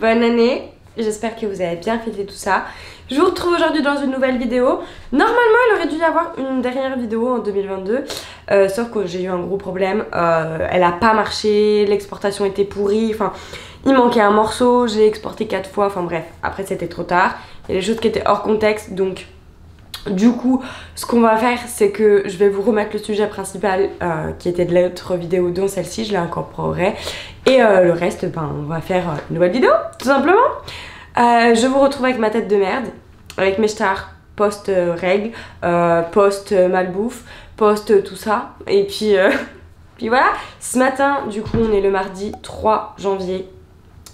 bonne année. J'espère que vous avez bien fêté tout ça. Je vous retrouve aujourd'hui dans une nouvelle vidéo. Normalement il aurait dû y avoir une dernière vidéo en 2022, sauf que j'ai eu un gros problème. Elle a pas marché, l'exportation était pourrie, enfin il manquait un morceau, j'ai exporté 4 fois, enfin bref, après c'était trop tard. Il y a des choses qui étaient hors contexte, donc du coup ce qu'on va faire c'est que je vais vous remettre le sujet principal qui était de l'autre vidéo, dont celle-ci je l'incorporerai, et le reste on va faire une nouvelle vidéo tout simplement. Je vous retrouve avec ma tête de merde, avec mes stars post-règles, post-malbouffe, post tout ça, et puis voilà. Ce matin du coup on est le mardi 3 janvier,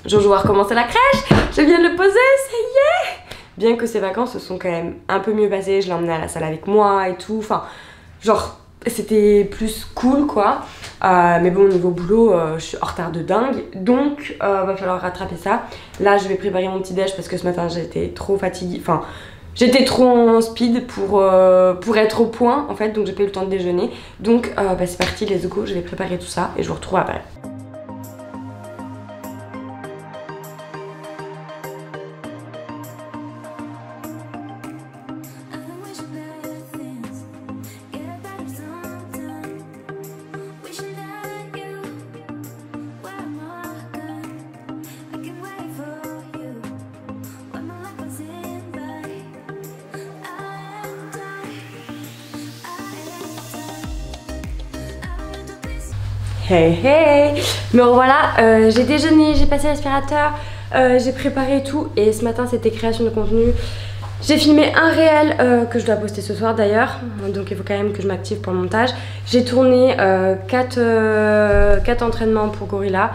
Jojo a recommencé la crèche, je viens de le poser, ça y est. Bien que ces vacances se sont quand même un peu mieux passées, je l'ai emmené à la salle avec moi et tout, enfin genre c'était plus cool quoi. Mais bon, au niveau boulot, je suis en retard de dingue, donc va falloir rattraper ça. Là je vais préparer mon petit déj parce que ce matin j'étais trop fatiguée, enfin j'étais trop en speed pour être au point en fait, donc j'ai pas eu le temps de déjeuner. Donc c'est parti, let's go, je vais préparer tout ça et je vous retrouve après. Hey hey! Me revoilà, j'ai déjeuné, j'ai passé l'aspirateur, j'ai préparé tout et ce matin c'était création de contenu. J'ai filmé un réel que je dois poster ce soir d'ailleurs, donc il faut quand même que je m'active pour le montage. J'ai tourné 4 entraînements pour Gorilla.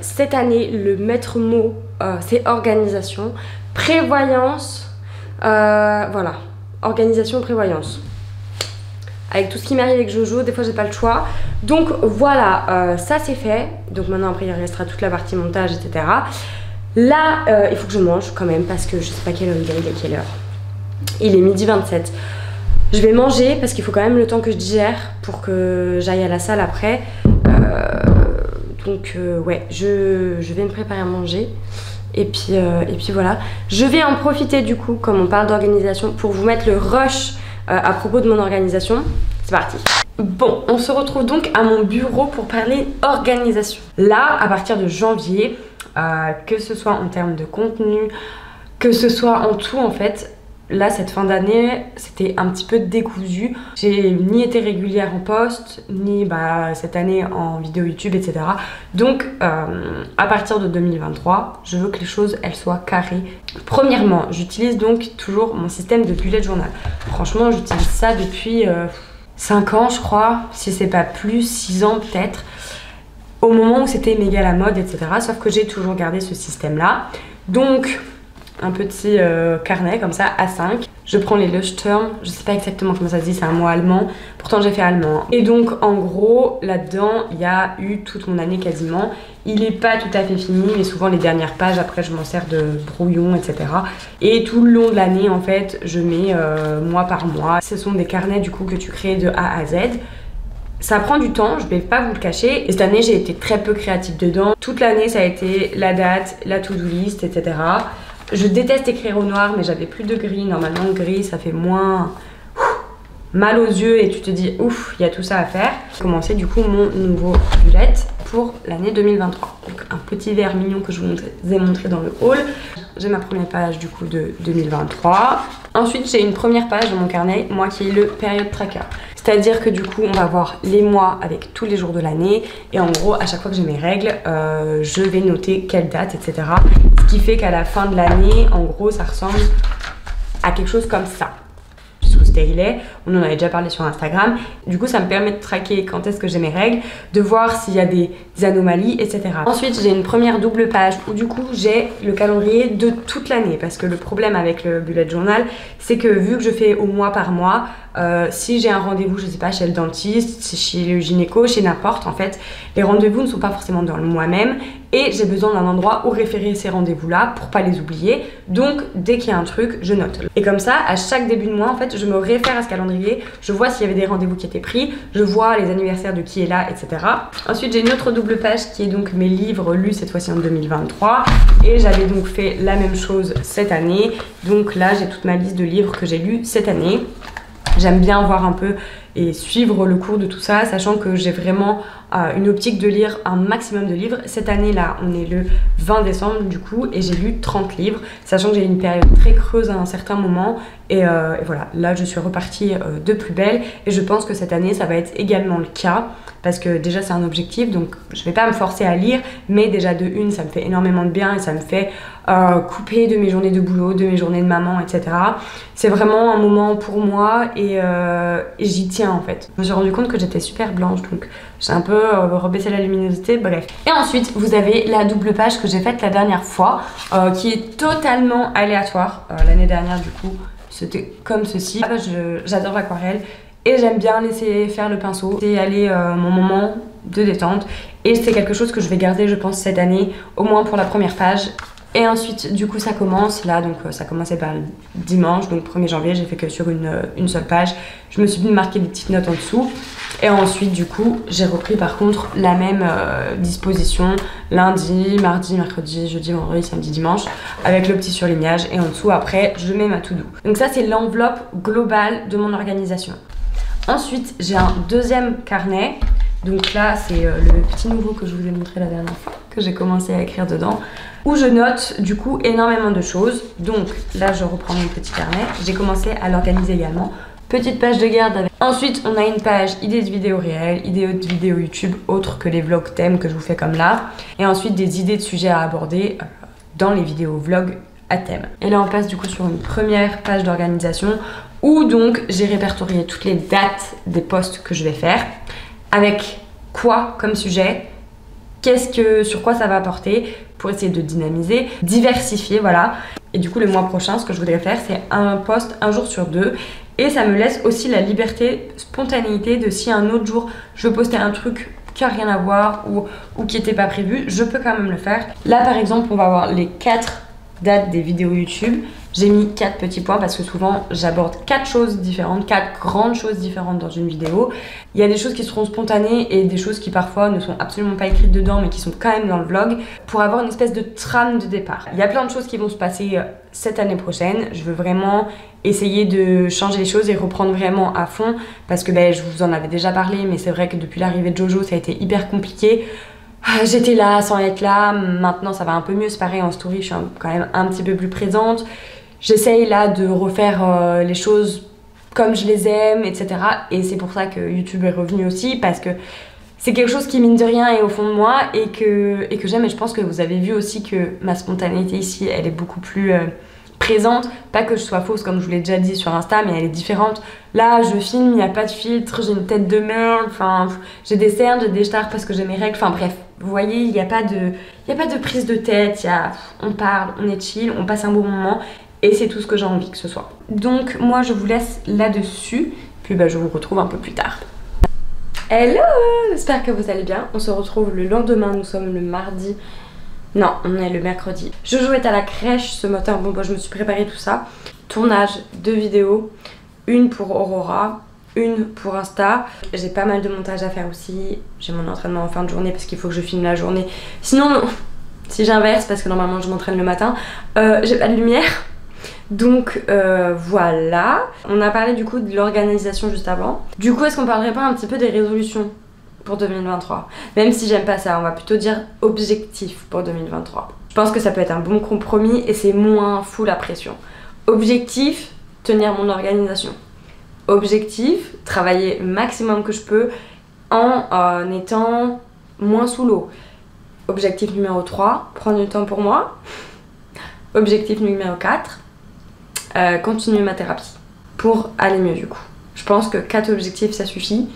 Cette année le maître mot c'est organisation, prévoyance, voilà, organisation, prévoyance. Avec tout ce qui m'arrive avec Jojo, des fois j'ai pas le choix. Donc voilà, ça c'est fait. Donc maintenant après il restera toute la partie montage, etc. Là, il faut que je mange quand même parce que je sais pas quelle heure il est, quelle heure. Il est midi 27. Je vais manger parce qu'il faut quand même le temps que je digère pour que j'aille à la salle après. Ouais, je vais me préparer à manger. Et puis voilà. Je vais en profiter du coup, comme on parle d'organisation, pour vous mettre le rush à propos de mon organisation. C'est parti. Bon, on se retrouve donc à mon bureau pour parler organisation. Là, à partir de janvier, que ce soit en termes de contenu, que ce soit en tout en fait, là cette fin d'année c'était un petit peu décousu. J'ai ni été régulière en post, ni cette année en vidéo YouTube, etc. Donc à partir de 2023, je veux que les choses elles soient carrées. Premièrement, j'utilise donc toujours mon système de bullet journal. Franchement, j'utilise ça depuis 5 ans je crois, si c'est pas plus, 6 ans peut-être. Au moment où c'était méga la mode, etc. Sauf que j'ai toujours gardé ce système là. Donc un petit carnet comme ça A5. Je prends les Leuchtturm, je sais pas exactement comment ça se dit, c'est un mot allemand, pourtant j'ai fait allemand. Et donc en gros là-dedans il y a eu toute mon année quasiment. Il est pas tout à fait fini mais souvent les dernières pages, après je m'en sers de brouillon, etc. Et tout le long de l'année en fait je mets mois par mois. Ce sont des carnets du coup que tu crées de A à Z. Ça prend du temps, je vais pas vous le cacher. Et cette année j'ai été très peu créative dedans. Toute l'année ça a été la date, la to-do list, etc. Je déteste écrire au noir, mais j'avais plus de gris. Normalement, le gris, ça fait moins mal aux yeux et tu te dis, ouf, il y a tout ça à faire. J'ai commencé du coup mon nouveau bullet pour l'année 2023. Donc un petit verre mignon que je vous ai montré dans le haul. J'ai ma première page du coup de 2023. Ensuite, j'ai une première page dans mon carnet, moi qui est le period tracker. C'est-à-dire que du coup, on va voir les mois avec tous les jours de l'année. Et en gros, à chaque fois que j'ai mes règles, je vais noter quelle date, etc. Ce qui fait qu'à la fin de l'année, en gros, ça ressemble à quelque chose comme ça. Sous stérilet, on en avait déjà parlé sur Instagram. Du coup, ça me permet de traquer quand est-ce que j'ai mes règles, de voir s'il y a des anomalies, etc. Ensuite, j'ai une première double page où du coup, j'ai le calendrier de toute l'année. Parce que le problème avec le bullet journal, c'est que vu que je fais au mois par mois, si j'ai un rendez-vous, je sais pas, chez le dentiste, chez le gynéco, chez n'importe en fait, les rendez-vous ne sont pas forcément dans le mois même et j'ai besoin d'un endroit où référer ces rendez-vous là pour pas les oublier. Donc dès qu'il y a un truc, je note. Et comme ça, à chaque début de mois en fait, je me réfère à ce calendrier, je vois s'il y avait des rendez-vous qui étaient pris, je vois les anniversaires de qui est là, etc. Ensuite, j'ai une autre double page qui est donc mes livres lus cette fois-ci en 2023 et j'avais donc fait la même chose cette année. Donc là, j'ai toute ma liste de livres que j'ai lus cette année. J'aime bien voir un peu et suivre le cours de tout ça, sachant que j'ai vraiment une optique de lire un maximum de livres. Cette année là, on est le 20 décembre du coup et j'ai lu 30 livres, sachant que j'ai eu une période très creuse à un certain moment et voilà, là je suis repartie de plus belle et je pense que cette année ça va être également le cas parce que déjà c'est un objectif, donc je vais pas me forcer à lire, mais déjà de une ça me fait énormément de bien et ça me fait couper de mes journées de boulot, de mes journées de maman, etc. C'est vraiment un moment pour moi et j'y tiens en fait. Je me suis rendu compte que j'étais super blanche, donc j'ai un peu rebaissé la luminosité, bref. Et ensuite vous avez la double page que j'ai faite la dernière fois qui est totalement aléatoire. L'année dernière du coup c'était comme ceci. J'adore l'aquarelle et j'aime bien laisser faire le pinceau. C'est aller mon moment de détente et c'est quelque chose que je vais garder je pense cette année, au moins pour la première page. Et ensuite du coup ça commence là, donc ça commençait par le dimanche, donc 1er janvier, j'ai fait que sur une seule page. Je me suis mis marquer des petites notes en dessous. Et ensuite du coup j'ai repris par contre la même disposition lundi, mardi, mercredi, jeudi, vendredi, samedi, dimanche avec le petit surlignage et en dessous après je mets ma to-do. Donc ça c'est l'enveloppe globale de mon organisation. Ensuite j'ai un deuxième carnet. Donc là c'est le petit nouveau que je vous ai montré la dernière fois, que j'ai commencé à écrire dedans, où je note du coup énormément de choses. Donc là je reprends mon petit carnet, j'ai commencé à l'organiser également. Petite page de garde avec... Ensuite on a une page idées de vidéos réelles, idées de vidéos YouTube autres que les vlogs thèmes que je vous fais comme là. Et ensuite des idées de sujets à aborder dans les vidéos vlogs à thème. Et là on passe du coup sur une première page d'organisation où donc j'ai répertorié toutes les dates des posts que je vais faire. Avec quoi comme sujet, sur quoi ça va apporter pour essayer de dynamiser, diversifier, voilà. Et du coup le mois prochain ce que je voudrais faire c'est un post un jour sur 2 et ça me laisse aussi la liberté, spontanéité de si un autre jour je veux poster un truc qui a rien à voir ou qui n'était pas prévu, je peux quand même le faire. Là par exemple on va voir les 4 dates des vidéos YouTube. J'ai mis 4 petits points parce que souvent j'aborde 4 choses différentes, 4 grandes choses différentes dans une vidéo. Il y a des choses qui seront spontanées et des choses qui parfois ne sont absolument pas écrites dedans mais qui sont quand même dans le vlog pour avoir une espèce de trame de départ. Il y a plein de choses qui vont se passer cette année prochaine. Je veux vraiment essayer de changer les choses et reprendre vraiment à fond parce que je vous en avais déjà parlé mais c'est vrai que depuis l'arrivée de Jojo ça a été hyper compliqué. J'étais là sans être là, maintenant ça va un peu mieux, c'est pareil en story je suis quand même un petit peu plus présente. J'essaye là de refaire les choses comme je les aime, etc. Et c'est pour ça que YouTube est revenu aussi, parce que c'est quelque chose qui mine de rien est au fond de moi et que j'aime. Et je pense que vous avez vu aussi que ma spontanéité ici, elle est beaucoup plus présente. Pas que je sois fausse comme je vous l'ai déjà dit sur Insta, mais elle est différente. Là, je filme, il n'y a pas de filtre, j'ai une tête de merde, enfin, j'ai des cernes, j'ai des stars parce que j'ai mes règles, enfin bref. Vous voyez, il n'y a pas de prise de tête, on parle, on est chill, on passe un bon moment. Et c'est tout ce que j'ai envie que ce soit. Donc moi je vous laisse là-dessus. Puis je vous retrouve un peu plus tard. Hello, j'espère que vous allez bien. On se retrouve le lendemain, nous sommes le mardi. Non, on est le mercredi. Jojo est à la crèche ce matin. Bon je me suis préparé tout ça. Tournage, 2 vidéos. Une pour Aurora, une pour Insta. J'ai pas mal de montage à faire aussi. J'ai mon entraînement en fin de journée parce qu'il faut que je filme la journée. Sinon, si j'inverse, parce que normalement je m'entraîne le matin, j'ai pas de lumière. Donc voilà, on a parlé du coup de l'organisation juste avant. Du coup est-ce qu'on parlerait pas un petit peu des résolutions pour 2023? Même si j'aime pas ça, on va plutôt dire objectif pour 2023. Je pense que ça peut être un bon compromis et c'est moins full la pression. Objectif, tenir mon organisation. Objectif, travailler le maximum que je peux en étant moins sous l'eau. Objectif numéro 3, prendre du temps pour moi. Objectif numéro 4, continuer ma thérapie pour aller mieux du coup. Je pense que 4 objectifs ça suffit.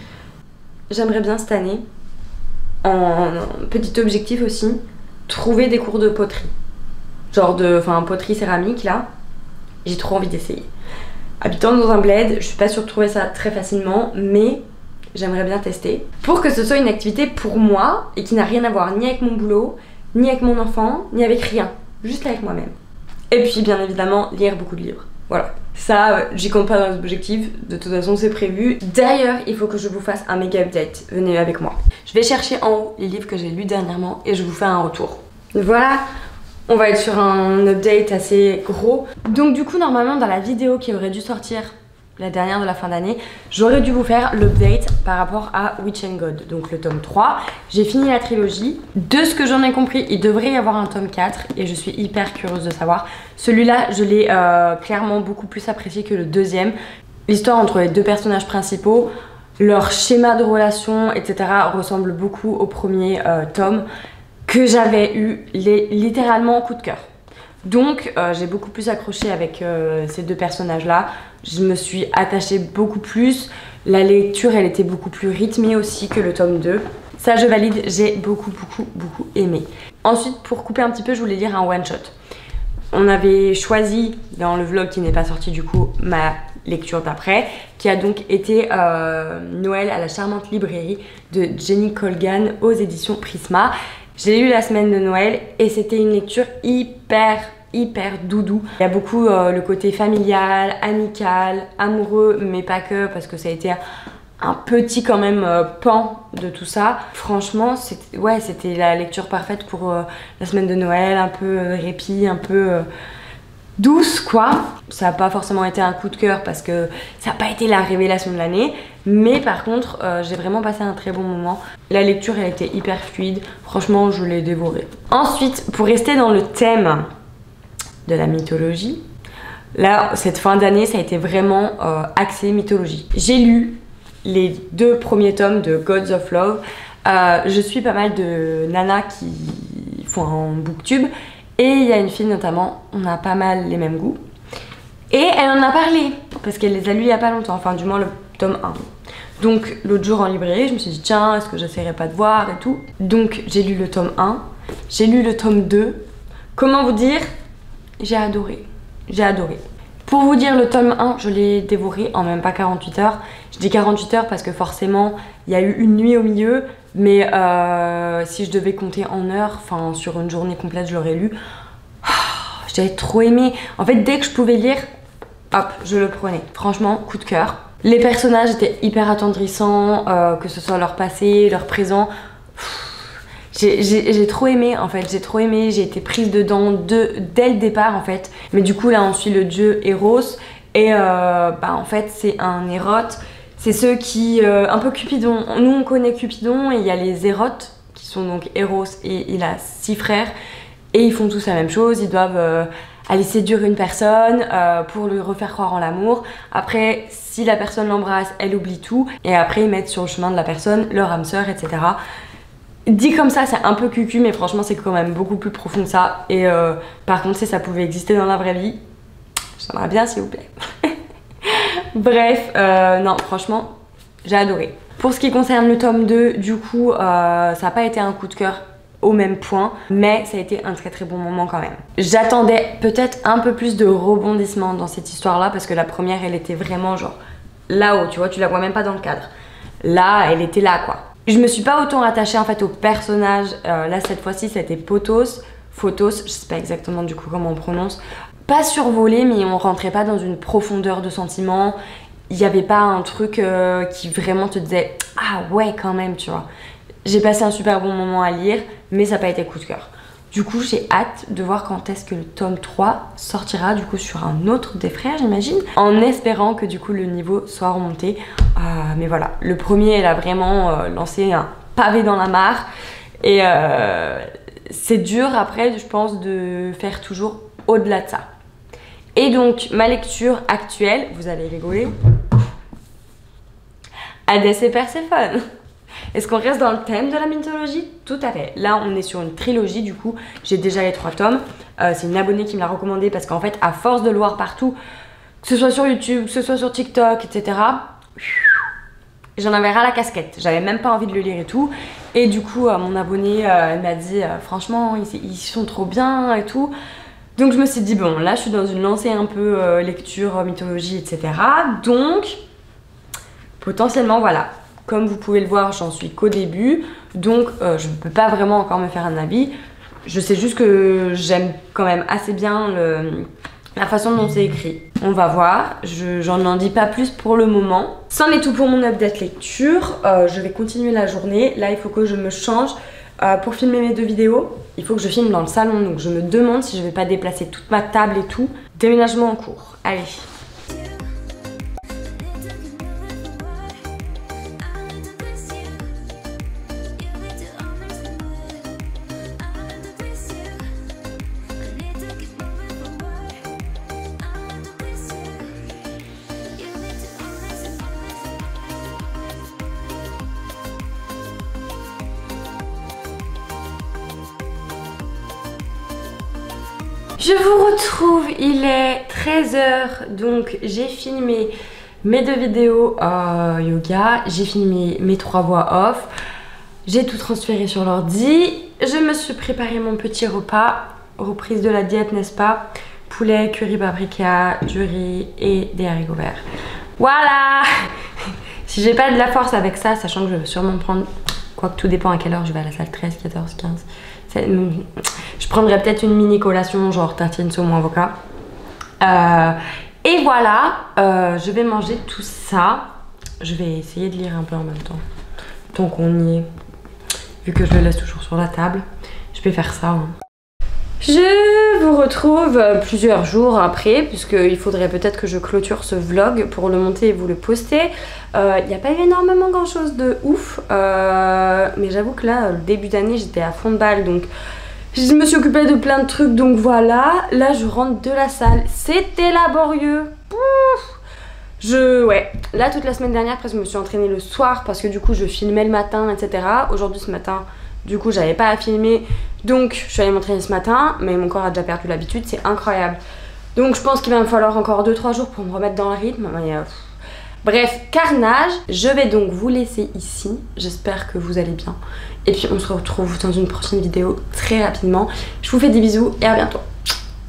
J'aimerais bien cette année, en petit objectif aussi, trouver des cours de poterie. Genre poterie céramique là, j'ai trop envie d'essayer. Habitant dans un bled, je suis pas sûre de trouver ça très facilement, mais j'aimerais bien tester. Pour que ce soit une activité pour moi et qui n'a rien à voir ni avec mon boulot, ni avec mon enfant, ni avec rien. Juste avec moi-même. Et puis bien évidemment lire beaucoup de livres. Voilà. Ça, j'y compte pas dans les objectifs, de toute façon c'est prévu. D'ailleurs, il faut que je vous fasse un méga update, venez avec moi. Je vais chercher en haut les livres que j'ai lus dernièrement et je vous fais un retour. Voilà, on va être sur un update assez gros. Donc du coup, normalement dans la vidéo qui aurait dû sortir, la dernière de la fin d'année, j'aurais dû vous faire l'update par rapport à Witch and God, donc le tome 3. J'ai fini la trilogie. De ce que j'en ai compris, il devrait y avoir un tome 4 et je suis hyper curieuse de savoir. Celui-là, je l'ai clairement beaucoup plus apprécié que le deuxième. L'histoire entre les deux personnages principaux, leur schéma de relation, etc. ressemble beaucoup au premier tome que j'avais eu littéralement coup de cœur. Donc j'ai beaucoup plus accroché avec ces deux personnages là, je me suis attachée beaucoup plus, la lecture elle était beaucoup plus rythmée aussi que le tome 2. Ça je valide, j'ai beaucoup aimé. Ensuite pour couper un petit peu je voulais lire un one shot. On avait choisi dans le vlog qui n'est pas sorti du coup ma lecture d'après, qui a donc été Noël à la charmante librairie de Jenny Colgan aux éditions Prisma. Je l'ai lu la semaine de Noël et c'était une lecture hyper doudou. Il y a beaucoup le côté familial, amical, amoureux, mais pas que, parce que ça a été un petit quand même pan de tout ça. Franchement, c'était la lecture parfaite pour la semaine de Noël, un peu répit, un peu douce quoi. Ça n'a pas forcément été un coup de cœur parce que ça n'a pas été la révélation de l'année, mais par contre j'ai vraiment passé un très bon moment. La lecture elle était hyper fluide, franchement je l'ai dévorée. Ensuite, pour rester dans le thème de la mythologie, là cette fin d'année ça a été vraiment axé mythologie. J'ai lu les 2 premiers tomes de Gods of Love. Je suis pas mal de nanas qui font un booktube et il y a une fille notamment, on a pas mal les mêmes goûts. Et elle en a parlé, parce qu'elle les a lus il y a pas longtemps, enfin du moins le tome 1. Donc l'autre jour en librairie, je me suis dit tiens, est-ce que j'essaierai pas de voir et tout. Donc j'ai lu le tome 1, j'ai lu le tome 2. Comment vous dire, j'ai adoré, j'ai adoré. Pour vous dire, le tome 1, je l'ai dévoré en même pas 48 heures. Je dis 48 heures parce que forcément, il y a eu une nuit au milieu. Mais si je devais compter en heures, enfin sur une journée complète, je l'aurais lu. Oh, j'avais trop aimé. En fait, dès que je pouvais lire, hop, je le prenais. Franchement, coup de cœur. Les personnages étaient hyper attendrissants, que ce soit leur passé, leur présent. J'ai trop aimé en fait, j'ai trop aimé, j'ai été prise dedans dès le départ en fait. Mais du coup là on suit le dieu Eros et en fait c'est un érote. C'est ceux qui, un peu Cupidon, nous on connaît Cupidon et il y a les érotes qui sont donc Eros et il a 6 frères. Et ils font tous la même chose, ils doivent aller séduire une personne pour lui refaire croire en l'amour. Après si la personne l'embrasse, elle oublie tout. Et après ils mettent sur le chemin de la personne leur âme sœur, etc. Dit comme ça, c'est un peu cucu, mais franchement, c'est quand même beaucoup plus profond que ça. Et par contre, si ça pouvait exister dans la vraie vie, j'aimerais bien, s'il vous plaît. Bref, non, franchement, j'ai adoré. Pour ce qui concerne le tome 2, du coup, ça n'a pas été un coup de cœur au même point, mais ça a été un très bon moment quand même. J'attendais peut-être un peu plus de rebondissement dans cette histoire-là, parce que la première, elle était vraiment genre là-haut, tu vois, tu la vois même pas dans le cadre. Là, elle était là, quoi. Je me suis pas autant attachée en fait au personnage. Là cette fois-ci c'était Photos, je sais pas exactement du coup comment on prononce. Pas survolé, mais on rentrait pas dans une profondeur de sentiments. Il y avait pas un truc qui vraiment te disait ah ouais quand même, tu vois. J'ai passé un super bon moment à lire, mais ça n'a pas été coup de cœur. Du coup j'ai hâte de voir quand est-ce que le tome 3 sortira du coup sur un autre des frères j'imagine, en espérant que du coup le niveau soit remonté. Mais voilà, le premier elle a vraiment lancé un pavé dans la mare et c'est dur après je pense de faire toujours au-delà de ça. Et donc ma lecture actuelle, vous allez rigoler, Hadès et Perséphone. Est-ce qu'on reste dans le thème de la mythologie? Tout à fait. Là, on est sur une trilogie, du coup. J'ai déjà les 3 tomes. C'est une abonnée qui me l'a recommandé parce qu'en fait, à force de le voir partout, que ce soit sur YouTube, que ce soit sur TikTok, etc., j'en avais ras la casquette. J'avais même pas envie de le lire et tout. Et du coup, mon abonnée, elle m'a dit, franchement, ils sont trop bien et tout. Donc, je me suis dit, bon, là, je suis dans une lancée un peu lecture, mythologie, etc. Donc, potentiellement, voilà. Comme vous pouvez le voir, j'en suis qu'au début, donc je ne peux pas vraiment encore me faire un avis. Je sais juste que j'aime quand même assez bien la façon dont c'est écrit. On va voir, j'en dis pas plus pour le moment. C'en est tout pour mon update lecture. Je vais continuer la journée. Là, il faut que je me change pour filmer mes 2 vidéos. Il faut que je filme dans le salon, donc je me demande si je vais pas déplacer toute ma table et tout. Déménagement en cours. Allez. Je vous retrouve, il est 13 h, donc j'ai filmé mes 2 vidéos yoga, j'ai filmé mes 3 voix off, j'ai tout transféré sur l'ordi, je me suis préparé mon petit repas, reprise de la diète n'est-ce pas, poulet, curry paprika, du riz et des haricots verts. Voilà. Si j'ai pas de la force avec ça, sachant que je vais sûrement prendre, quoique tout dépend à quelle heure je vais à la salle, 13, 14, 15... Je prendrais peut-être une mini collation genre tartine saumon avocat. Et voilà, je vais manger tout ça. Je vais essayer de lire un peu en même temps. Tant qu'on y est, vu que je le laisse toujours sur la table, je vais faire ça. Hein. Je vous retrouve plusieurs jours après, puisqu'il faudrait peut-être que je clôture ce vlog pour le monter et vous le poster. Il n'y a pas eu énormément grand chose de ouf, mais j'avoue que là, le début d'année, j'étais à fond de balle, donc je me suis occupée de plein de trucs, donc voilà. Là, je rentre de la salle, c'était laborieux. Ouais, là, toute la semaine dernière, presque, je me suis entraînée le soir, parce que du coup, je filmais le matin, etc. Aujourd'hui, ce matin... Du coup, j'avais pas à filmer, donc je suis allée m'entraîner ce matin, mais mon corps a déjà perdu l'habitude, c'est incroyable. Donc je pense qu'il va me falloir encore 2-3 jours pour me remettre dans le rythme. Bref, carnage. Je vais donc vous laisser ici, j'espère que vous allez bien. Et puis on se retrouve dans une prochaine vidéo très rapidement. Je vous fais des bisous et à bientôt.